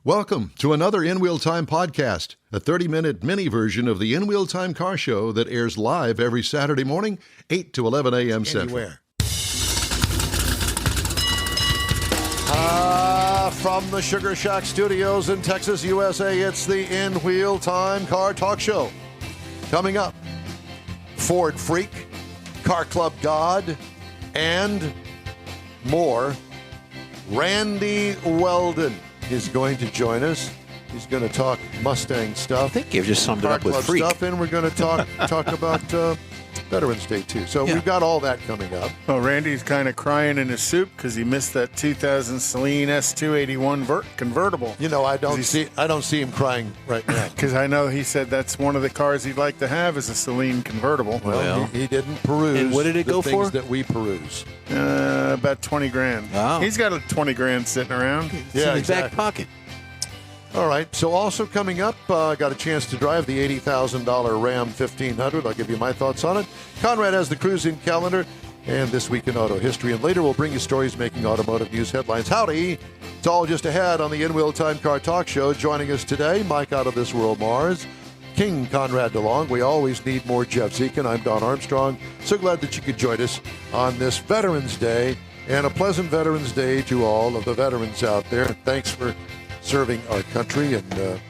Welcome to another In Wheel Time podcast, a 30-minute mini version of the In Wheel Time car show that airs live every Saturday morning, 8 to 11 a.m. Central. From the Sugar Shack Studios in Texas, USA, it's the In Wheel Time Car Talk Show. Coming up, Ford Freak, Car Club God, and more. Randy Weldon is going to join us. He's going to talk Mustang stuff. I think you've just summed it up with freak stuff, and we're going to talk about Veterans Day too. So we've got all that coming up. Well, Randy's kind of crying in his soup because he missed that 2000 Seleen S281 vert convertible. You know, I don't see him crying right now because I know he said that's one of the cars he'd like to have is a Seleen convertible. Well, he didn't peruse. And what did it go for? Things that we peruse. About 20 grand. Wow. He's got a 20 grand sitting around. It's in his back pocket. All right, so also coming up, got a chance to drive the $80,000 Ram 1500. I'll give you my thoughts on it. Conrad has the cruising calendar and This Week in Auto History. And later we'll bring you stories making automotive news headlines. Howdy! It's all just ahead on the In Wheel Time Car Talk Show. Joining us today, Mike Out of This World Mars, King Conrad DeLong. We always need more Jeff Zekin. I'm Don Armstrong. So glad that you could join us on this Veterans Day. And a pleasant Veterans Day to all of the veterans out there. And thanks for serving our country, and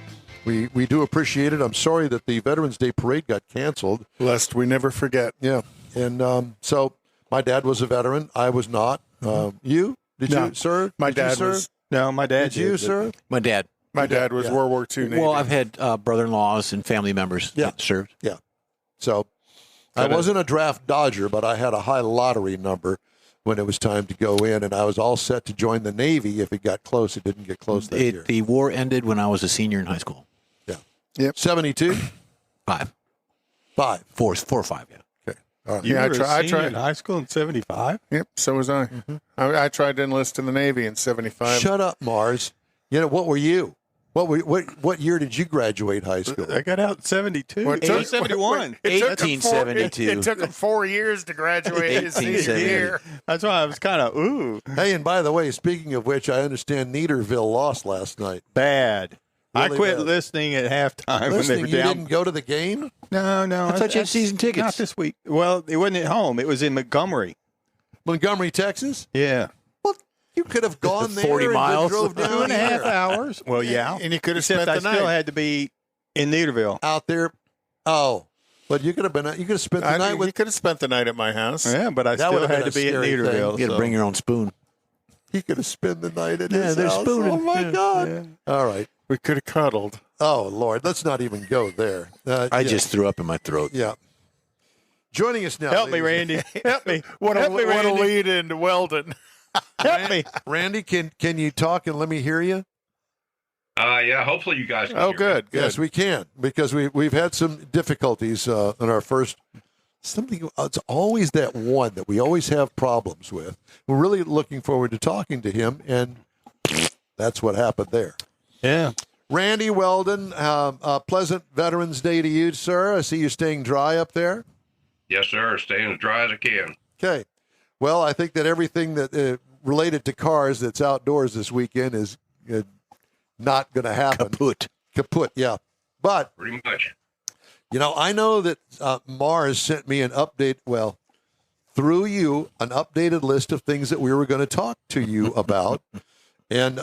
we do appreciate it. I'm sorry that the Veterans Day Parade got canceled. Lest we never forget. Yeah, and so my dad was a veteran. I was not. You? Did you, sir? My dad was. No, my dad did. You, sir? My dad. My dad was World War II Navy. Well, I've had brother-in-laws and family members that served. Yeah. So I wasn't a draft dodger, but I had a high lottery number when it was time to go in, and I was all set to join the Navy if it got close. It didn't get close that year. The war ended when I was a senior in high school. Yeah. Yep. 72? 5. 5. 4 or 5, yeah. Okay. All right. You were a senior in high school in 75? Yep, so was I. Mm-hmm. I tried to enlist in the Navy in 75. Shut up, Mars. You know, what were you? What year did you graduate high school? I got out in 72. 71. 1872. It took him 4 years to graduate his senior year. That's why I was kind of, ooh. Hey, and by the way, speaking of which, I understand Neaterville lost last night. Bad. Really I quit bad. listening at halftime when they were You down. didn't go to the game? No. I thought you had season tickets. Not this week. Well, it wasn't at home. It was in Montgomery. Montgomery, Texas? Yeah. Well, you could have gone there 40 and miles. drove down 2.5 here. hours. Well, yeah. And you could have Except spent the I still night. had to be in Neaterville. Out there. Oh. But you could have spent the night with. You could have spent the night at my house. Yeah, but I That still would have had been to a be at scary thing. Neaterville. You got to bring your own spoon. He could have spent the night at Yeah, his they're house. spooning. Oh, my God. Yeah. All right. We could have cuddled. Oh, Lord. Let's not even go there. I just threw up in my throat. Yeah. Joining us now. Help me, ladies- Randy. Help me. What a Randy. lead into Weldon. Help me. Randy, can you talk and let me hear you? Yeah, hopefully you guys can Oh, hear me. good. Yes, we can, because we've had some difficulties in our first. It's always that one that we always have problems with. We're really looking forward to talking to him, and that's what happened there. Yeah. Randy Weldon, a pleasant Veterans Day to you, sir. I see you staying dry up there. Yes, sir. Staying as dry as I can. Okay. Well, I think that everything that related to cars that's outdoors this weekend is not going to happen. Kaput, yeah. But, Pretty much. you know, I know that Mars sent me an update, through you, an updated list of things that we were going to talk to you about. And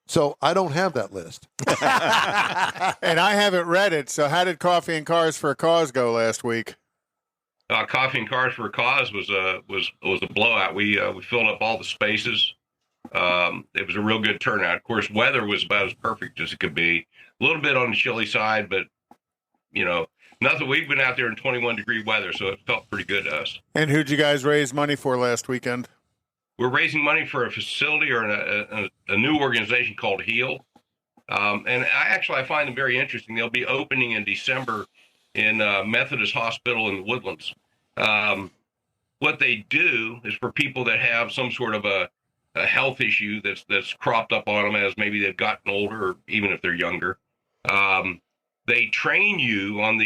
so I don't have that list. And I haven't read it, so how did Coffee and Cars for a Cause go last week? Coffee and Cars for a Cause was a blowout. We filled up all the spaces. It was a real good turnout. Of course, weather was about as perfect as it could be. A little bit on the chilly side, but nothing. We've been out there in 21-degree weather, so it felt pretty good to us. And who'd you guys raise money for last weekend? We're raising money for a facility or a new organization called HEAL. And I find them very interesting. They'll be opening in December in Methodist Hospital in the Woodlands. What they do is for people that have some sort of a health issue that's cropped up on them as maybe they've gotten older, or even if they're younger. They train you on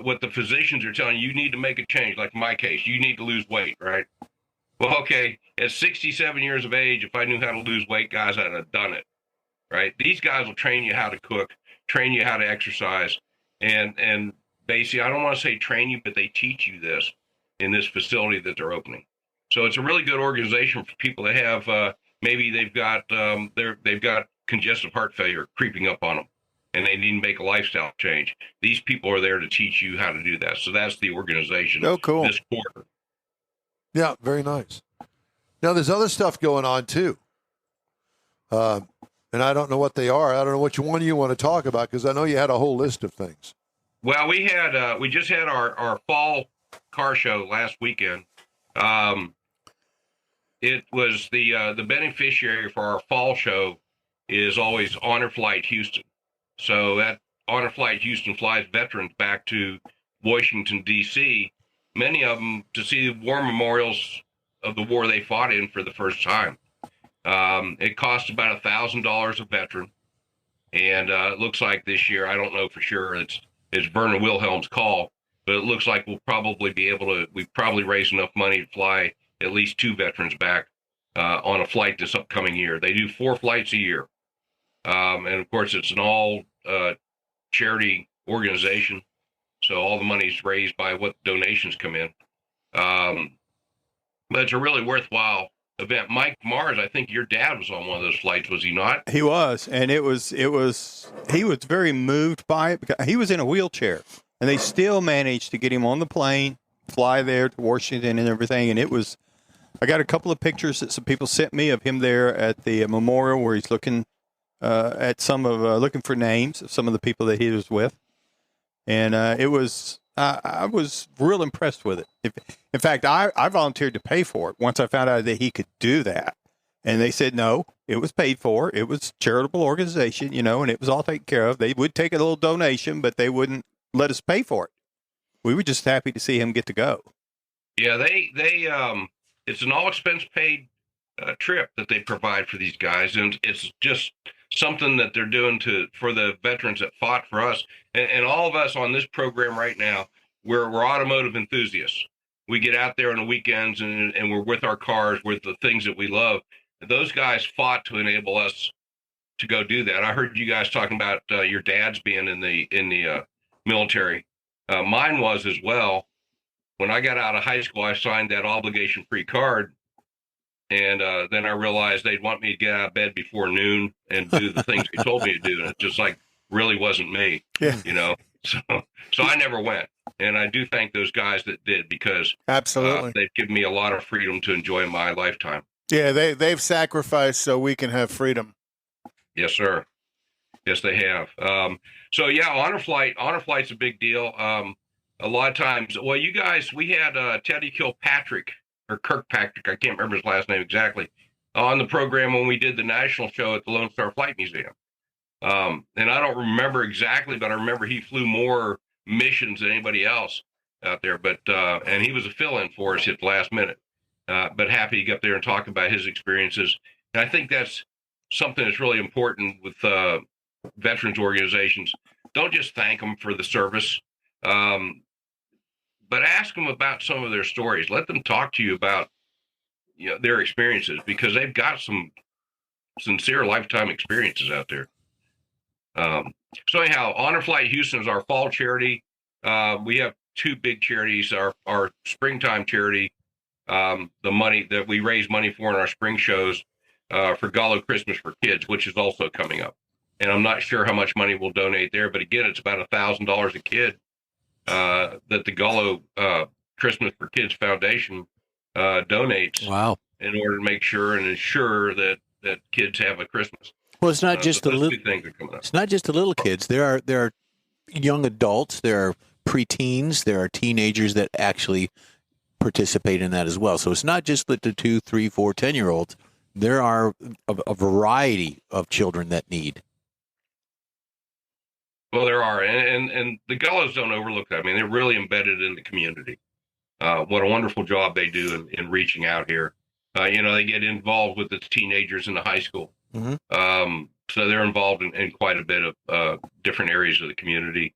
what the physicians are telling you. You need to make a change. Like in my case, you need to lose weight, right? Well, okay, at 67 years of age, if I knew how to lose weight, guys, I'd have done it, right? These guys will train you how to cook, train you how to exercise, and basically, I don't want to say train you, but they teach you this in this facility that they're opening. So it's a really good organization for people that have maybe they've got congestive heart failure creeping up on them, and they need to make a lifestyle change. These people are there to teach you how to do that. So that's the organization. Oh, cool. This quarter. Yeah, very nice. Now, there's other stuff going on, too. And I don't know what they are. I don't know which one you want to talk about, because I know you had a whole list of things. Well, we just had our fall car show last weekend. It was the beneficiary for our fall show is always Honor Flight Houston. So that Honor Flight Houston flies veterans back to Washington, D.C., many of them to see the war memorials of the war they fought in for the first time. It costs about $1,000 a veteran. And it looks like this year, I don't know for sure, it's Vernon Wilhelm's call, but it looks like we'll probably be able to, we've probably raised enough money to fly at least 2 veterans back on a flight this upcoming year. They do 4 flights a year. And of course, it's an all charity organization. So all the money is raised by what donations come in. But it's a really worthwhile event. Mike Mars, I think your dad was on one of those flights, was he not? He was, and he was very moved by it because he was in a wheelchair, and they still managed to get him on the plane, fly there to Washington and everything. And I got a couple of pictures that some people sent me of him there at the memorial where he's looking at looking for names of some of the people that he was with. And I was real impressed with it. In fact, I volunteered to pay for it once I found out that he could do that. And they said, no, it was paid for. It was a charitable organization, and it was all taken care of. They would take a little donation, but they wouldn't let us pay for it. We were just happy to see him get to go. Yeah, it's an all expense paid trip that they provide for these guys. And it's just something that they're doing for the veterans that fought for us. And all of us on this program right now, we're automotive enthusiasts. We get out there on the weekends and we're with our cars, with the things that we love. Those guys fought to enable us to go do that. I heard you guys talking about your dads being in the military. Mine was as well. When I got out of high school, I signed that obligation-free card. And then I realized they'd want me to get out of bed before noon and do the things they told me to do. And it just really wasn't me, So I never went. And I do thank those guys that did, because absolutely they've given me a lot of freedom to enjoy my lifetime. Yeah, they've sacrificed so we can have freedom. Yes, sir. Yes, they have. So yeah, Honor Flight's a big deal. A lot of times, well, you guys, we had Teddy Kirkpatrick, or Kirkpatrick, I can't remember his last name exactly, on the program when we did the national show at the Lone Star Flight Museum. And I don't remember exactly, but I remember he flew more missions than anybody else out there. But and he was a fill-in for us at the last minute. But happy to get up there and talk about his experiences. And I think that's something that's really important with veterans organizations. Don't just thank them for the service, but ask them about some of their stories. Let them talk to you about their experiences, because they've got some sincere lifetime experiences out there. So anyhow, Honor Flight Houston is our fall charity. We have 2 big charities. Our springtime charity, the money that we raise money for in our spring shows for Gullo Christmas for kids, which is also coming up. And I'm not sure how much money we'll donate there, but again, it's about $1,000 a kid that the Gullo Christmas for Kids Foundation donates. Wow. In order to make sure and ensure that kids have a Christmas. Well, it's not just so the those little. 2 things are coming up. It's not just the little kids. There are young adults. There are preteens. There are teenagers that actually participate in that as well. So it's not just the 2, 3, 4, 10-year-olds. There are a variety of children that need. Well, there are, and the Gullos don't overlook that. I mean, they're really embedded in the community. What a wonderful job they do in reaching out here. They get involved with the teenagers in the high school. Mm-hmm. So they're involved in quite a bit of different areas of the community.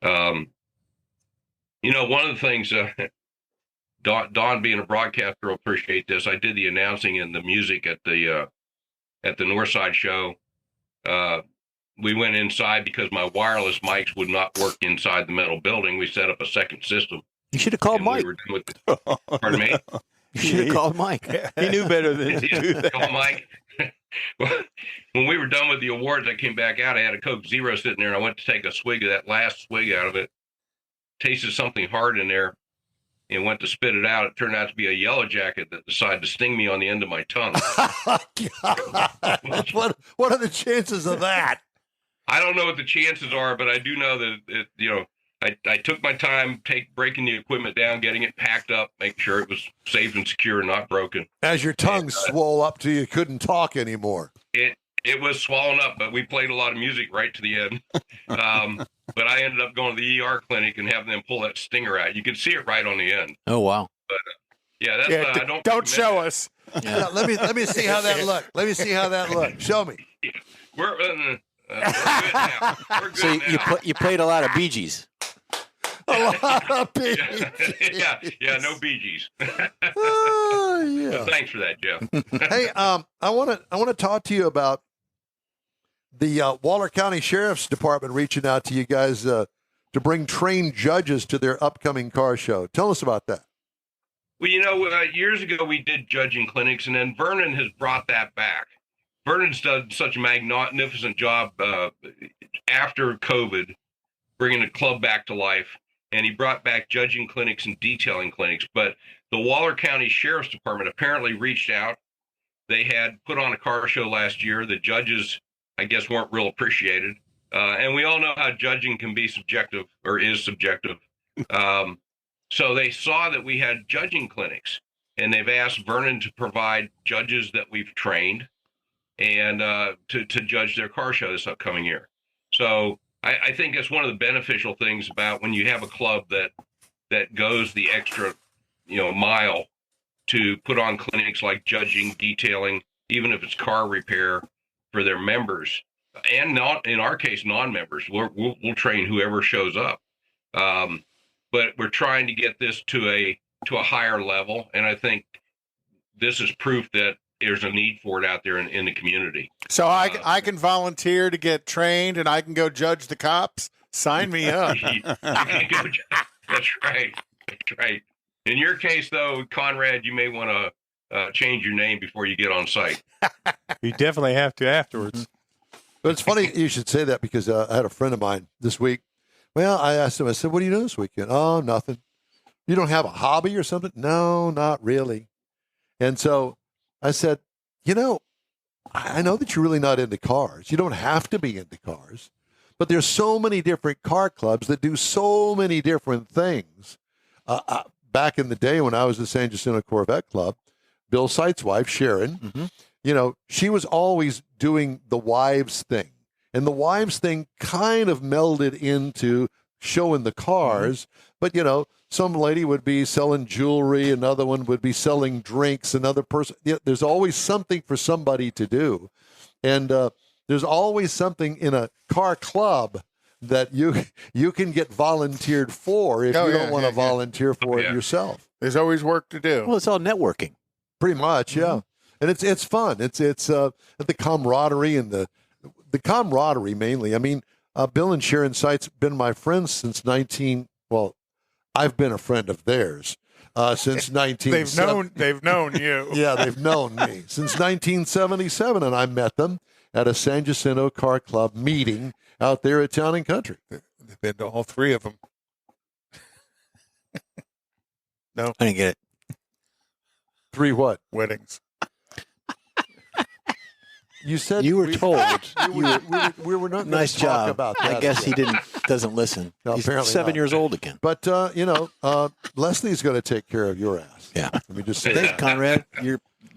One of the things Don being a broadcaster will appreciate this. I did the announcing and the music at the Northside show. We went inside because my wireless mics would not work inside the metal building. We set up a second system. You should have called Mike. Pardon me? You should have called Mike. He knew better than to do that. Call Mike. Well, when we were done with the awards, I came back out. I had a Coke Zero sitting there, and I went to take a swig of that last swig out of it. Tasted something hard in there, and went to spit it out. It turned out to be a yellow jacket that decided to sting me on the end of my tongue. What are the chances of that? I don't know what the chances are, but I do know that I took my time, breaking the equipment down, getting it packed up, make sure it was safe and secure and not broken. As your tongue swole up till you couldn't talk anymore. It was swollen up, but we played a lot of music right to the end. But I ended up going to the ER clinic and having them pull that stinger out. You could see it right on the end. Oh, wow. But that's don't show us. Yeah, let me see how that looked. Let me see how that looked. Show me. We're good now. We're good So now. you played a lot of Bee Gees. A lot of people. yeah, no Bee Gees. Oh, yeah. Thanks for that, Jeff. Hey, I want to talk to you about the Waller County Sheriff's Department reaching out to you guys to bring trained judges to their upcoming car show. Tell us about that. Well, years ago we did judging clinics, and then Vernon has brought that back. Vernon's done such a magnificent job after COVID, bringing the club back to life, and he brought back judging clinics and detailing clinics. But the Waller County Sheriff's Department apparently reached out. They had put on a car show last year. The judges, I guess, weren't real appreciated. And we all know how judging can be subjective, or is subjective. So they saw that we had judging clinics, and they've asked Vernon to provide judges that we've trained and to judge their car show this upcoming year. So I think that's one of the beneficial things about when you have a club that goes the extra, mile to put on clinics like judging, detailing, even if it's car repair for their members, and not in our case non-members. We'll train whoever shows up, but we're trying to get this to a higher level, and I think this is proof that there's a need for it out there in the community. So I can volunteer to get trained, and I can go judge the cops. Sign me up. That's right. That's right. In your case, though, Conrad, you may want to change your name before you get on site. You definitely have to afterwards. But it's funny you should say that, because I had a friend of mine this week. Well, I asked him, I said, what do you do this weekend? Oh, nothing. You don't have a hobby or something? No, not really. And so I said, I know that you're really not into cars. You don't have to be into cars. But there's so many different car clubs that do so many different things. Back in the day when I was the San Jacinto Corvette Club, Bill Sight's wife, Sharon, she was always doing the wives thing. And the wives thing kind of melded into showing the cars. But, some lady would be selling jewelry, another one would be selling drinks, another person. There's always something for somebody to do. And there's always something in a car club that you can get volunteered for if you don't want to volunteer for it yourself. There's always work to do. Well, it's all networking. Pretty much, yeah. And it's fun. It's the camaraderie and the camaraderie mainly. I mean, Bill and Sharon Sight's been my friends since I've been a friend of theirs since 1970. They've known you. Yeah, they've known me since 1977, and I met them at a San Jacinto Car Club meeting out there at Town and Country. They've been to all three of them. No, I didn't get it. 3 what? Weddings. You said You were told. we were not Nice going to talk job. about that. I guess he doesn't listen. No, He's apparently 7 not. years old again. But Leslie's going to take care of your ass. Yeah. Let me just say Thanks, that. Conrad.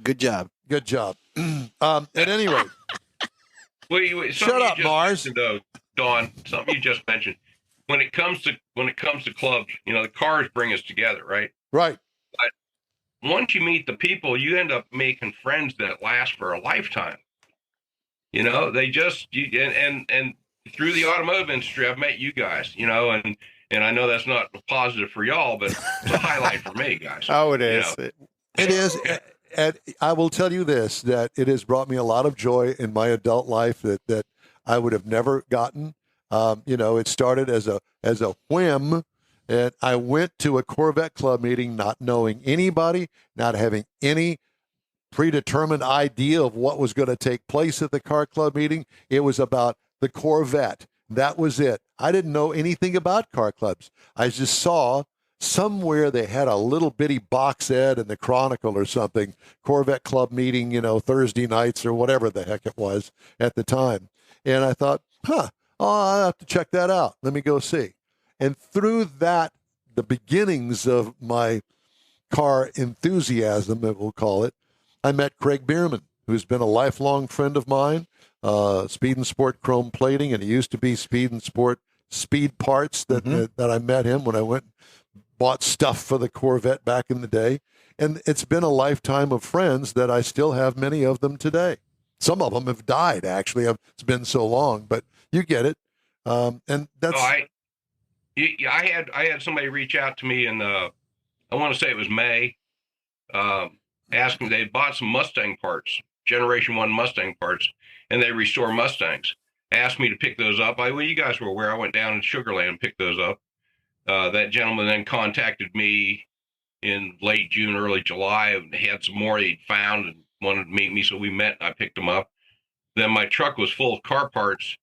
Good job. Good job. At any rate, Shut up, Mars. Dawn, something you just mentioned. When it comes to clubs, the cars bring us together, right? right. But once you meet the people, you end up making friends that last for a lifetime. They just and through the automotive industry, I've met you guys, and And I know that's not positive for y'all, but it's a highlight for me, guys. Oh, it is. You know? It is. And I will tell you this, that it has brought me a lot of joy in my adult life that I would have never gotten. It started as a whim, and I went to a Corvette Club meeting not knowing anybody, not having any predetermined idea of what was going to take place at the car club meeting. It was about the Corvette. That was it. I didn't know anything about car clubs. I just saw somewhere they had a little bitty box ad in the Chronicle or something, Corvette Club meeting, Thursday nights or whatever the heck it was at the time. And I thought, I'll have to check that out. Let me go see. And through that, the beginnings of my car enthusiasm, we'll call it, I met Craig Bierman, who's been a lifelong friend of mine, Speed and Sport Chrome Plating, and he used to be Speed and Sport Speed Parts that I met him when I went and bought stuff for the Corvette back in the day. And it's been a lifetime of friends that I still have many of them today. Some of them have died, actually. It's been so long, but you get it. And that's... I had somebody reach out to me in, I want to say it was May, asking, they bought some Mustang parts, Generation 1 Mustang parts, and they restore Mustangs. Asked me to pick those up. You guys were aware. I went down in Sugar Land and picked those up. That gentleman then contacted me in late June, early July, and had some more he'd found and wanted to meet me, so we met and I picked them up. Then my truck was full of car parts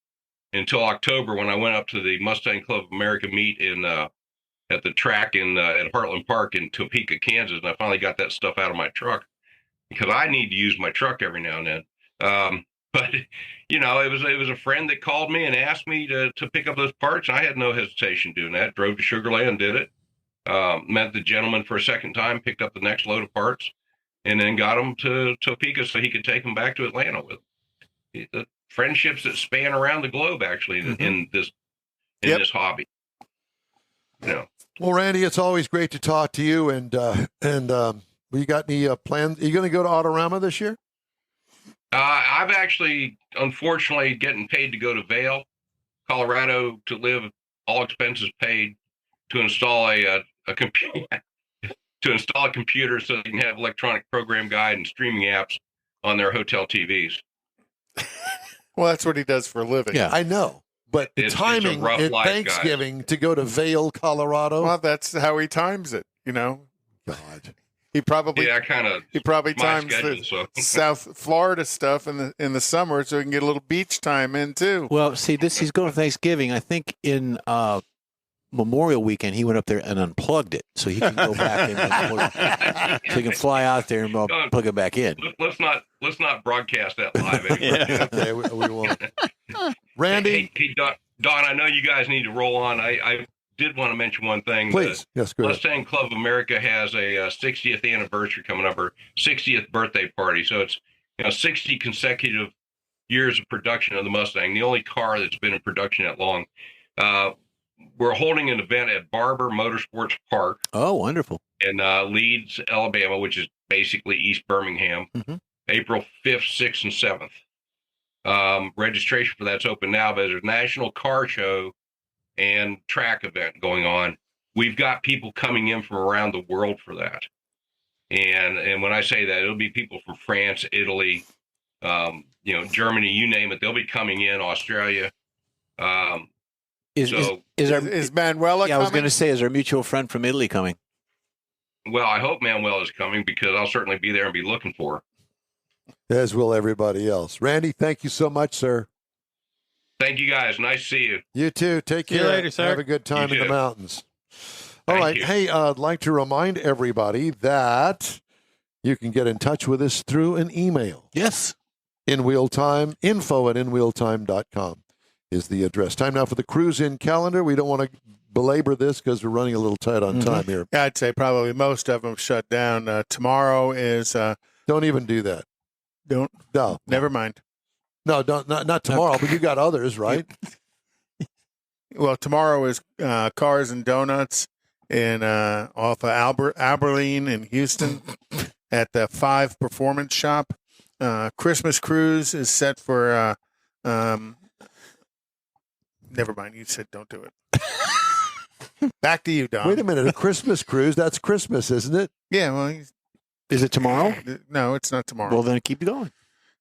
until October, when I went up to the Mustang Club of America meet at the track at Heartland Park in Topeka, Kansas, and I finally got that stuff out of my truck because I need to use my truck every now and then. But it was a friend that called me and asked me to pick up those parts. I had no hesitation doing that. Drove to Sugar Land, did it. Met the gentleman for a second time, picked up the next load of parts, and then got them to Topeka so he could take them back to Atlanta with. The friendships that span around the globe, actually, in this hobby. Well, Randy, it's always great to talk to you. And you got any plans? Are you going to go to Autorama this year? I've actually, unfortunately, getting paid to go to Vail, Colorado, to live, all expenses paid, to install a computer, so they can have electronic program guide and streaming apps on their hotel TVs. Well, that's what he does for a living. Yeah, I know. But the timing at Thanksgiving, guys, to go to Vail, Colorado. Well, that's how he times it, God. He probably times schedule, the South Florida stuff in the summer so he can get a little beach time in too. Well, see, he's going to Thanksgiving. I think in Memorial Weekend he went up there and unplugged it so he can go back and so he can fly out there and plug it back in. Let's not broadcast that live anymore. Yeah, okay, we won't. Randy, hey, Don, I know you guys need to roll on. I did want to mention one thing. Please. Yes, go ahead. Mustang Club of America has a 60th anniversary coming up, or 60th birthday party. So it's 60 consecutive years of production of the Mustang, the only car that's been in production that long. We're holding an event at Barber Motorsports Park. Oh, wonderful. In Leeds, Alabama, which is basically East Birmingham, April 5th, 6th, and 7th. Registration for that's open now, but there's a national car show and track event going on. We've got people coming in from around the world for that. And when I say that, it'll be people from France, Italy, Germany, you name it. They'll be coming in, Australia. Is Manuela coming? I was going to say, is our mutual friend from Italy coming? Well, I hope Manuela is coming because I'll certainly be there and be looking for her. As will everybody else. Randy, thank you so much, sir. Thank you, guys. Nice to see you. You too. Take care. See you later, sir. Have a good time in the mountains. All Thank right. you. Hey, I'd like to remind everybody that you can get in touch with us through an email. Yes. InWheelTime, info@inwheeltime.com is the address. Time now for the cruise-in calendar. We don't want to belabor this because we're running a little tight on time here. Yeah, I'd say probably most of them shut down. Tomorrow is... Don't even do that. No. Never mind. No, not tomorrow, but you got others, right? Well, tomorrow is Cars and Donuts in off of Abilene in Houston at the 5 Performance Shop. Christmas cruise is set for. Never mind. You said don't do it. Back to you, Don. Wait a minute. A Christmas cruise? That's Christmas, isn't it? Yeah, well, Is it tomorrow? no, it's not tomorrow. Well, then keep going.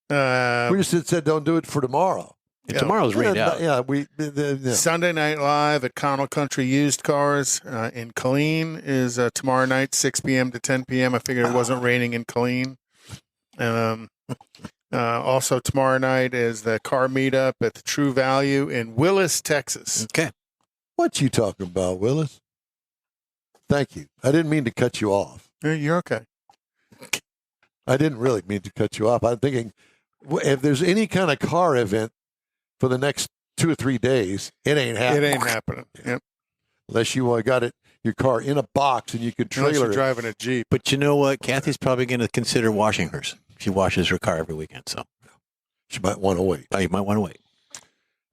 We just said don't do it for tomorrow. And tomorrow's rained out. Yeah, Sunday Night Live at Connell Country Used Cars in Killeen is tomorrow night, 6 p.m. to 10 p.m. I figured it wasn't raining in Killeen. Also tomorrow night is the car meetup at the True Value in Willis, Texas. Okay. What you talking about, Willis? Thank you. I didn't mean to cut you off. You're okay. I didn't really mean to cut you off. I'm thinking if there's any kind of car event for the next 2 or 3 days, it ain't happening. It ain't happening. Yep. Unless you got your car in a box and you can Unless trailer you're it. driving a Jeep. But you know what? Kathy's probably going to consider washing hers. She washes her car every weekend, so She might want to wait. you might want to wait.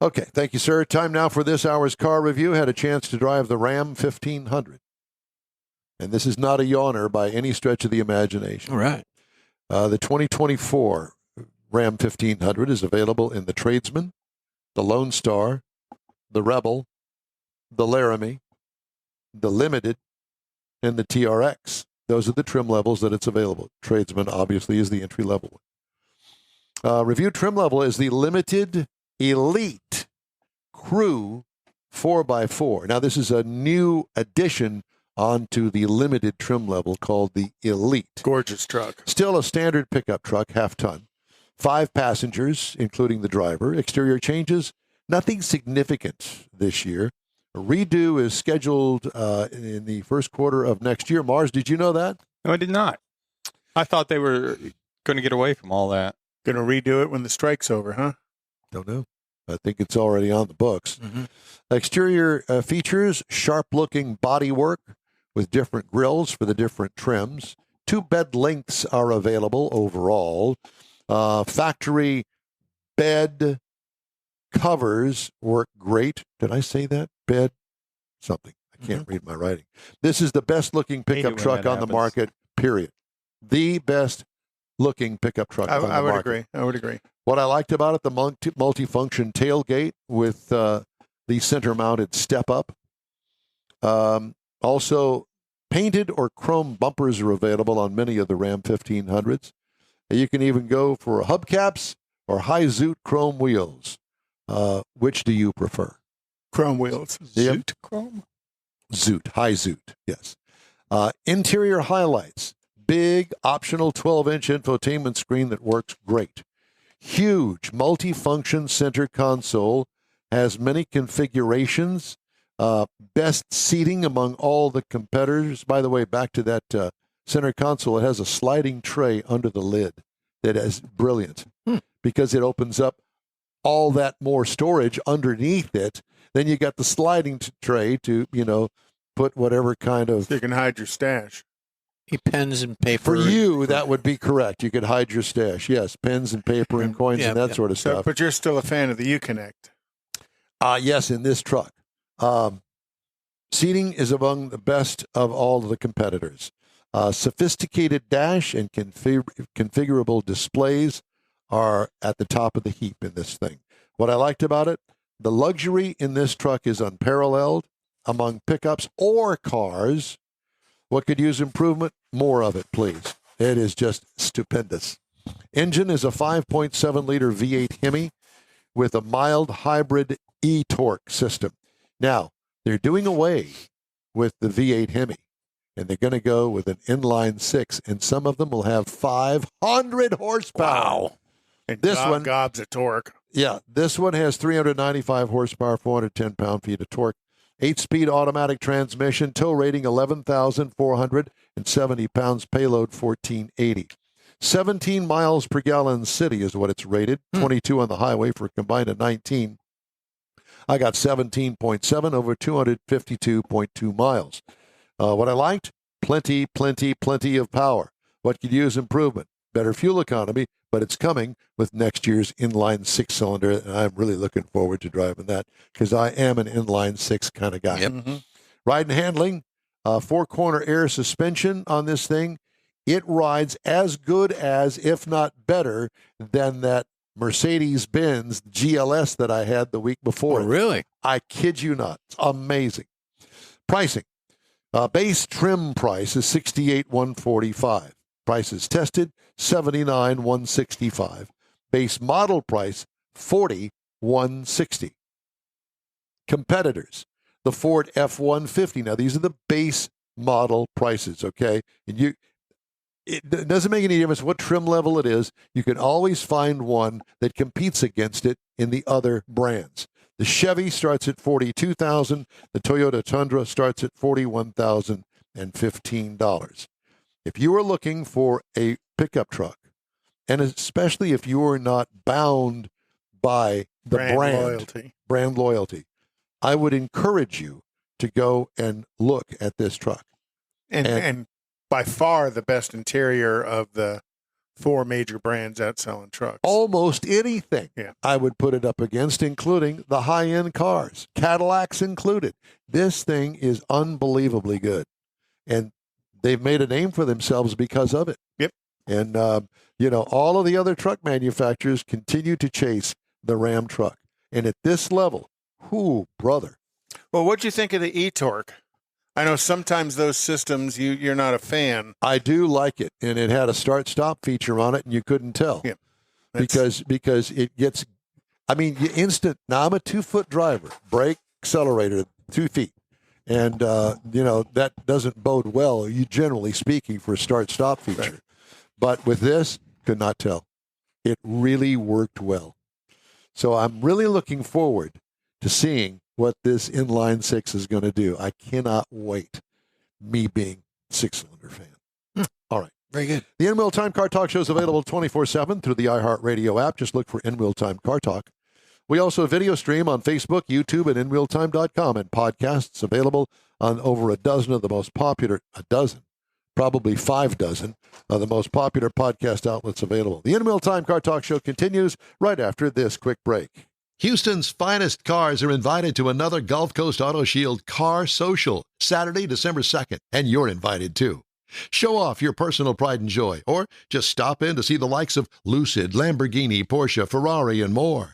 Okay, thank you, sir. Time now for this hour's car review. Had a chance to drive the Ram 1500. And this is not a yawner by any stretch of the imagination. All right. The 2024 Ram 1500 is available in the Tradesman, the Lone Star, the Rebel, the Laramie, the Limited, and the TRX. Those are the trim levels that it's available. Tradesman, obviously, is the entry-level one. Review trim level is the Limited Elite Crew 4x4. Now, this is a new addition onto the limited trim level called the Elite. Gorgeous truck. Still a standard pickup truck, half-ton. 5 passengers, including the driver. Exterior changes, nothing significant this year. A redo is scheduled in the first quarter of next year. Mars, did you know that? No, I did not. I thought they were going to get away from all that. Going to redo it when the strike's over, huh? Don't know. I think it's already on the books. Mm-hmm. Exterior features, sharp-looking bodywork with different grills for the different trims. 2 bed lengths are available overall. Factory bed covers work great. Did I say that? Bed something. I can't read my writing. This is the best-looking pickup when truck that on the happens. market, period. The best-looking pickup truck on the I would market. agree. I would agree. What I liked about it, the multifunction tailgate with the center-mounted step-up. Also, painted or chrome bumpers are available on many of the Ram 1500s. You can even go for hubcaps or high-zoot chrome wheels. Which do you prefer? Chrome wheels. Yep. Zoot chrome? Zoot, high-zoot, yes. Interior highlights. Big optional 12-inch infotainment screen that works great. Huge multifunction center console. Has many configurations. Best seating among all the competitors. By the way, back to that center console, it has a sliding tray under the lid that is brilliant because it opens up all that more storage underneath it. Then you got the sliding tray to, put whatever kind of... You can hide your stash. Pens and paper. For you, that would be correct. You could hide your stash. Yes, pens and paper and coins and that sort of stuff. But you're still a fan of the Uconnect. Yes, in this truck. Seating is among the best of all of the competitors. Sophisticated dash and configurable displays are at the top of the heap in this thing. What I liked about it, the luxury in this truck is unparalleled among pickups or cars. What could use improvement? More of it, please. It is just stupendous. Engine is a 5.7-liter V8 Hemi with a mild hybrid e-torque system. Now, they're doing away with the V8 Hemi, and they're going to go with an inline 6, and some of them will have 500 horsepower. Wow. And This one- gobs of torque. Yeah, this one has 395 horsepower, 410 pound-feet of torque. 8-speed automatic transmission, tow rating 11,470 pounds, payload 1480. 17 miles per gallon city is what it's rated, 22 on the highway for a combined of 19. I got 17.7 over 252.2 miles. What I liked, plenty of power. What could use improvement? Better fuel economy, but it's coming with next year's inline 6-cylinder, and I'm really looking forward to driving that because I am an inline 6 kind of guy. Yep. Ride and handling, 4-corner air suspension on this thing. It rides as good as, if not better, than that Mercedes-Benz GLS that I had the week before. Oh, really? I kid you not. It's amazing. Pricing. Base trim price is $68,145. Prices tested, $79,165. Base model price, $40,160. Competitors. The Ford F-150. Now, these are the base model prices, okay? And it doesn't make any difference what trim level it is. You can always find one that competes against it in the other brands. The Chevy starts at $42,000. The Toyota Tundra starts at $41,015. If you are looking for a pickup truck, and especially if you are not bound by the brand loyalty, I would encourage you to go and look at this truck. And by far the best interior of the 4 major brands out selling trucks. Almost anything I would put it up against, including the high-end cars, Cadillacs included. This thing is unbelievably good. And they've made a name for themselves because of it. Yep. And, all of the other truck manufacturers continue to chase the Ram truck. And at this level, brother. Well, what'd you think of the e-torque? I know sometimes those systems you're not a fan. I do like it, and it had a start-stop feature on it, and you couldn't tell. Yeah, because it gets. I mean, you instant. Now I'm a 2-foot driver, brake, accelerator, 2 feet, and that doesn't bode well. You generally speaking for a start-stop feature, right. But with this, could not tell. It really worked well. So I'm really looking forward to seeing what this inline 6 is going to do. I cannot wait, me being 6-cylinder fan. All right. Very good. The In-Wheel Time Car Talk Show is available 24/7 through the iHeartRadio app. Just look for In-Wheel Time Car Talk. We also video stream on Facebook, YouTube, and InWheelTime.com, and podcasts available on over a dozen of the most popular, probably 5 dozen of the most popular podcast outlets available. The In-Wheel Time Car Talk Show continues right after this quick break. Houston's finest cars are invited to another Gulf Coast Auto Shield Car Social, Saturday, December 2nd, and you're invited too. Show off your personal pride and joy, or just stop in to see the likes of Lucid, Lamborghini, Porsche, Ferrari, and more.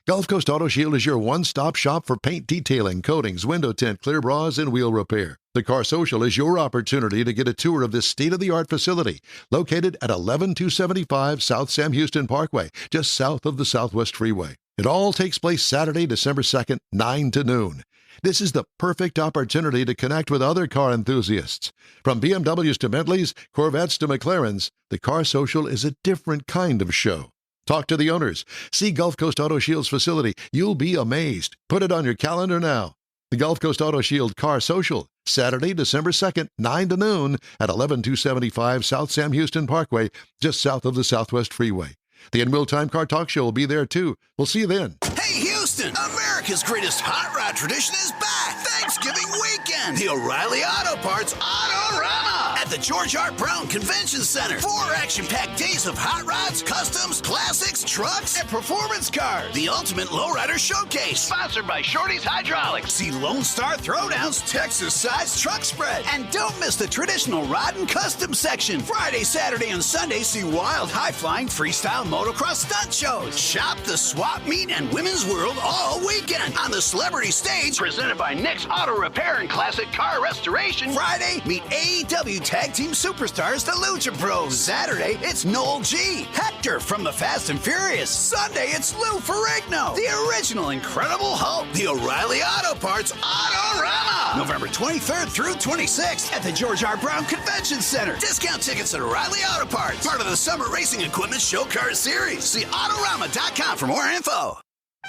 Gulf Coast Auto Shield is your one-stop shop for paint detailing, coatings, window tint, clear bras, and wheel repair. The Car Social is your opportunity to get a tour of this state-of-the-art facility located at 11275 South Sam Houston Parkway, just south of the Southwest Freeway. It all takes place Saturday, December 2nd, 9 to noon. This is the perfect opportunity to connect with other car enthusiasts. From BMWs to Bentleys, Corvettes to McLarens, the Car Social is a different kind of show. Talk to the owners. See Gulf Coast Auto Shield's facility. You'll be amazed. Put it on your calendar now. The Gulf Coast Auto Shield Car Social, Saturday, December 2nd, 9 to noon at 11275 South Sam Houston Parkway, just south of the Southwest Freeway. The In-Wheel Time Car Talk Show will be there, too. We'll see you then. Hey, Houston! America's greatest hot rod tradition is back! Thanksgiving weekend! The O'Reilly Auto Parts Autorama! At the George R. Brown Convention Center. 4 action-packed days of hot rods, customs, classics, trucks, and performance cars. The ultimate lowrider showcase. Sponsored by Shorty's Hydraulics. See Lone Star Throwdowns, Texas-sized truck spread. And don't miss the traditional rod and custom section. Friday, Saturday, and Sunday, see wild, high-flying, freestyle motocross stunt shows. Shop the swap meet and women's world all weekend on the celebrity stage presented by Nick's Auto Repair and Classic Car Restoration. Friday, meet AEW Tag Team Superstars, the Lucha Bros. Saturday, it's Noel G. Hector from the Fast and Furious. Sunday, it's Lou Ferrigno, the original Incredible Hulk. The O'Reilly Auto Parts Autorama. November 23rd through 26th at the George R. Brown Convention Center. Discount tickets at O'Reilly Auto Parts. Part of the Summer Racing Equipment Show Car Series. See Autorama.com for more info.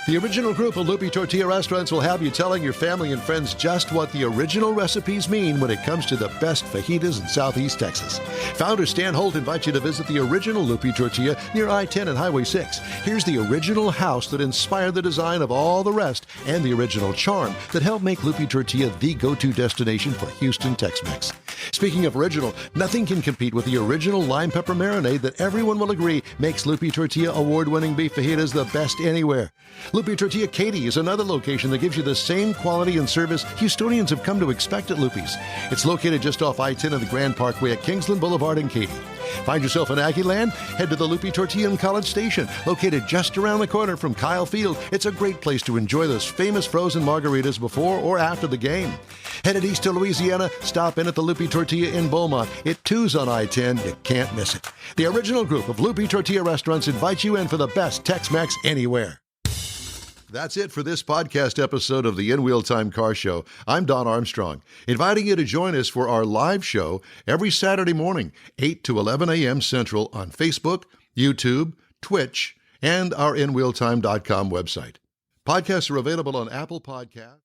The original group of Lupi Tortilla restaurants will have you telling your family and friends just what the original recipes mean when it comes to the best fajitas in Southeast Texas. Founder Stan Holt invites you to visit the original Lupi Tortilla near I-10 and Highway 6. Here's the original house that inspired the design of all the rest and the original charm that helped make Lupi Tortilla the go-to destination for Houston Tex-Mex. Speaking of original, nothing can compete with the original lime pepper marinade that everyone will agree makes Lupi Tortilla award-winning beef fajitas the best anywhere. Lupi Tortilla Katy is another location that gives you the same quality and service Houstonians have come to expect at Lupi's. It's located just off I-10 and the Grand Parkway at Kingsland Boulevard in Katy. Find yourself in Aggieland? Head to the Lupe Tortilla in College Station, located just around the corner from Kyle Field. It's a great place to enjoy those famous frozen margaritas before or after the game. Headed east to Louisiana, stop in at the Lupe Tortilla in Beaumont. It too's on I-10. You can't miss it. The original group of Lupe Tortilla restaurants invites you in for the best Tex-Mex anywhere. That's it for this podcast episode of the In Wheel Time Car Show. I'm Don Armstrong, inviting you to join us for our live show every Saturday morning, 8 to 11 a.m. Central on Facebook, YouTube, Twitch, and our InWheelTime.com website. Podcasts are available on Apple Podcasts.